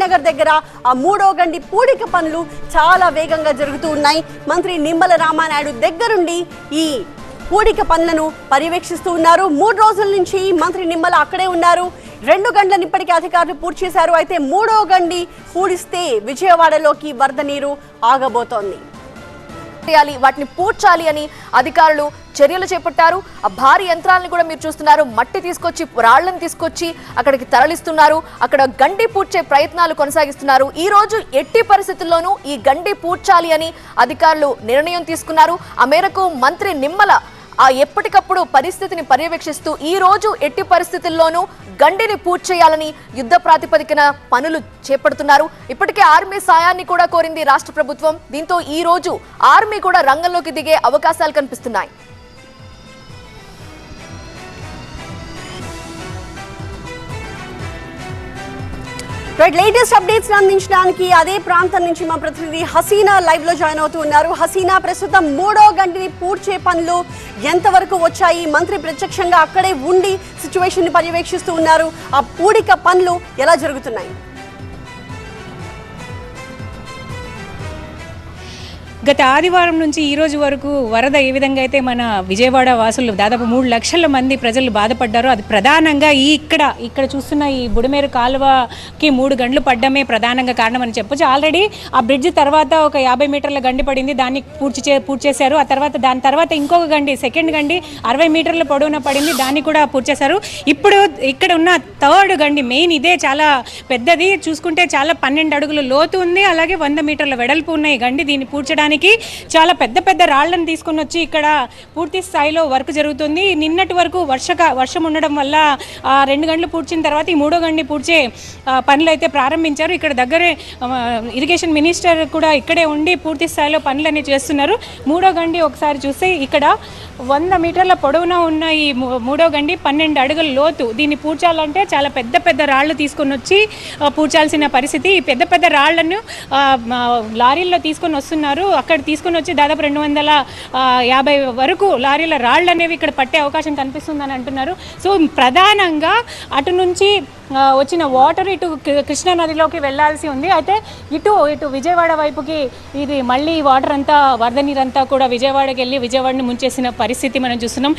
నగర్ దగ్గర ఆ మూడో గండి పూడిక పనులు చాలా వేగంగా జరుగుతూ ఉన్నాయి. మంత్రి నిమ్మల రామానాయుడు దగ్గరుండి ఈ పూడిక పనులను పర్యవేక్షిస్తూ ఉన్నారు. 3 రోజుల నుంచి మంత్రి నిమ్మల అక్కడే ఉన్నారు. 2 గంటలను ఇప్పటికే అధికారులు పూర్తి చేశారు. అయితే మూడో గండి పూడిస్తే విజయవాడలోకి వరద నీరు ఆగబోతోంది. వాటిని పూడ్చాలి అని అధికారులు చర్యలు చేపట్టారు. ఆ భారీ యంత్రాలను కూడా మీరు చూస్తున్నారు. మట్టి తీసుకొచ్చి రాళ్లను తీసుకొచ్చి అక్కడికి తరలిస్తున్నారు. అక్కడ గండి పూడ్చే ప్రయత్నాలు కొనసాగిస్తున్నారు. ఈ రోజు ఎట్టి పరిస్థితుల్లోనూ ఈ గండి పూడ్చాలి అని అధికారులు నిర్ణయం తీసుకున్నారు. ఆ మేరకు మంత్రి నిమ్మల ఎప్పటికప్పుడు పరిస్థితిని పర్యవేక్షిస్తూ ఈ రోజు ఎట్టి పరిస్థితుల్లోనూ గండిని పూర్తి చేయాలని యుద్ధ ప్రాతిపదికన పనులు చేపడుతున్నారు. ఇప్పటికే ఆర్మీ సాయాన్ని కూడా కోరింది రాష్ట్ర ప్రభుత్వం. దీంతో ఈ రోజు ఆర్మీ కూడా రంగంలోకి దిగే అవకాశాలు కనిపిస్తున్నాయి. లేటెస్ట్ అప్డేట్స్ అందించడానికి అదే ప్రాంతం నుంచి మా ప్రతినిధి హసీనా లైవ్ లో జాయిన్ అవుతూ ఉన్నారు. హసీనా, ప్రస్తుతం మూడో గంటిని పూడ్చే పనులు ఎంతవరకు వచ్చాయి? మంత్రి ప్రత్యక్షంగా అక్కడే ఉండి సిచ్యువేషన్ ని పర్యవేక్షిస్తూ ఉన్నారు. ఆ పూడిక పనులు ఎలా జరుగుతున్నాయి? గత ఆదివారం నుంచి ఈ రోజు వరకు వరద ఏ విధంగా అయితే మన విజయవాడ వాసులు దాదాపు 3 లక్షల మంది ప్రజలు బాధపడ్డారో అది ప్రధానంగా ఇక్కడ చూస్తున్న ఈ బుడమేరు కాలువకి 3 గంటలు పడ్డమే ప్రధానంగా కారణం అని చెప్పొచ్చు. ఆల్రెడీ ఆ బ్రిడ్జ్ తర్వాత ఒక 50 మీటర్ల గండి పడింది, దాన్ని పూర్తి చేశారు. ఆ తర్వాత దాని తర్వాత ఇంకొక గండి, సెకండ్ గండి 60 మీటర్ల పొడవున పడింది, దాన్ని కూడా పూర్తి చేశారు. ఇప్పుడు ఇక్కడ ఉన్న థర్డ్ గండి మెయిన్ ఇదే, చాలా పెద్దది, చూసుకుంటే చాలా 12 అడుగుల లోతు ఉంది, అలాగే 100 మీటర్ల వెడల్పు ఉన్నాయి గండి. దీన్ని పూడ్చడానికి చాలా పెద్ద రాళ్లను తీసుకొని వచ్చి ఇక్కడ పూర్తి స్థాయిలో వర్క్ జరుగుతుంది. నిన్నటి వరకు వర్షం ఉండడం వల్ల 2 గంటలు పూడ్చిన తర్వాత ఈ మూడో గండి పూడ్చే పనులు అయితే ప్రారంభించారు. ఇక్కడ దగ్గరే ఇరిగేషన్ మినిస్టర్ కూడా ఇక్కడే ఉండి పూర్తి స్థాయిలో పనులన్నీ చేస్తున్నారు. మూడో గండి ఒకసారి చూస్తే ఇక్కడ 100 మీటర్ల పొడవున ఉన్న ఈ మూడో గండి 12 అడుగుల లోతు. దీన్ని పూడ్చాలంటే చాలా పెద్ద రాళ్లు తీసుకొని వచ్చి పూడ్చాల్సిన పరిస్థితి. ఈ పెద్ద రాళ్లను లారీల్లో తీసుకొని వస్తున్నారు. అక్కడ తీసుకొని వచ్చి దాదాపు 250 వరకు లారీల రాళ్ళు అనేవి ఇక్కడ పట్టే అవకాశం కనిపిస్తుందని అంటున్నారు. సో ప్రధానంగా అటు నుంచి వచ్చిన వాటర్ ఇటు కృష్ణా నదిలోకి వెళ్లాల్సి ఉంది. అయితే ఇటు విజయవాడ వైపుకి ఇది మళ్ళీ వాటర్ అంతా, వరద నీరంతా కూడా విజయవాడకి వెళ్ళి విజయవాడని ముంచేసిన పరిస్థితి మనం చూస్తున్నాం.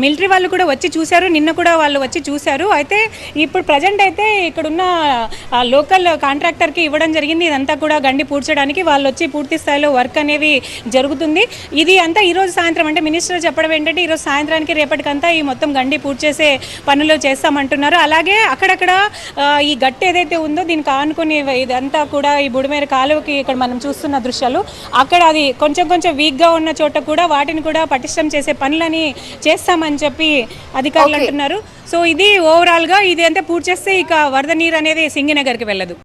మిలిటరీ వాళ్ళు కూడా వచ్చి చూశారు, నిన్న కూడా వాళ్ళు వచ్చి చూశారు. అయితే ఇప్పుడు ప్రజెంట్ అయితే ఇక్కడున్న లోకల్ కాంట్రాక్టర్కి ఇవ్వడం జరిగింది. ఇదంతా కూడా గండి పూడ్చడానికి వాళ్ళు వచ్చి పూర్తి స్థాయిలో వర్క్ అనేవి జరుగుతుంది. ఇది అంతా ఈరోజు సాయంత్రం, అంటే మినిస్టర్ చెప్పడం ఏంటంటే ఈరోజు సాయంత్రానికి రేపటికంతా ఈ మొత్తం గండి పూడ్చేసే పనులు చేస్తామంటున్నారు. అలాగే అక్కడక్కడ ఈ గట్టి ఏదైతే ఉందో దీనికి ఆనుకుని ఇదంతా కూడా ఈ బుడమేరు కాలువకి ఇక్కడ మనం చూస్తున్న దృశ్యాలు, అక్కడ అది కొంచెం వీక్గా ఉన్న చోట కూడా వాటిని కూడా పటిష్టం చేసే పనులని చేస్తామని చెప్పి అధికారులు అంటున్నారు. సో ఇది ఓవరాల్గా ఇది అంతా పూర్తి చేస్తే ఇక వరద నీరు అనేది సింగనగర్కి వెళ్ళదు.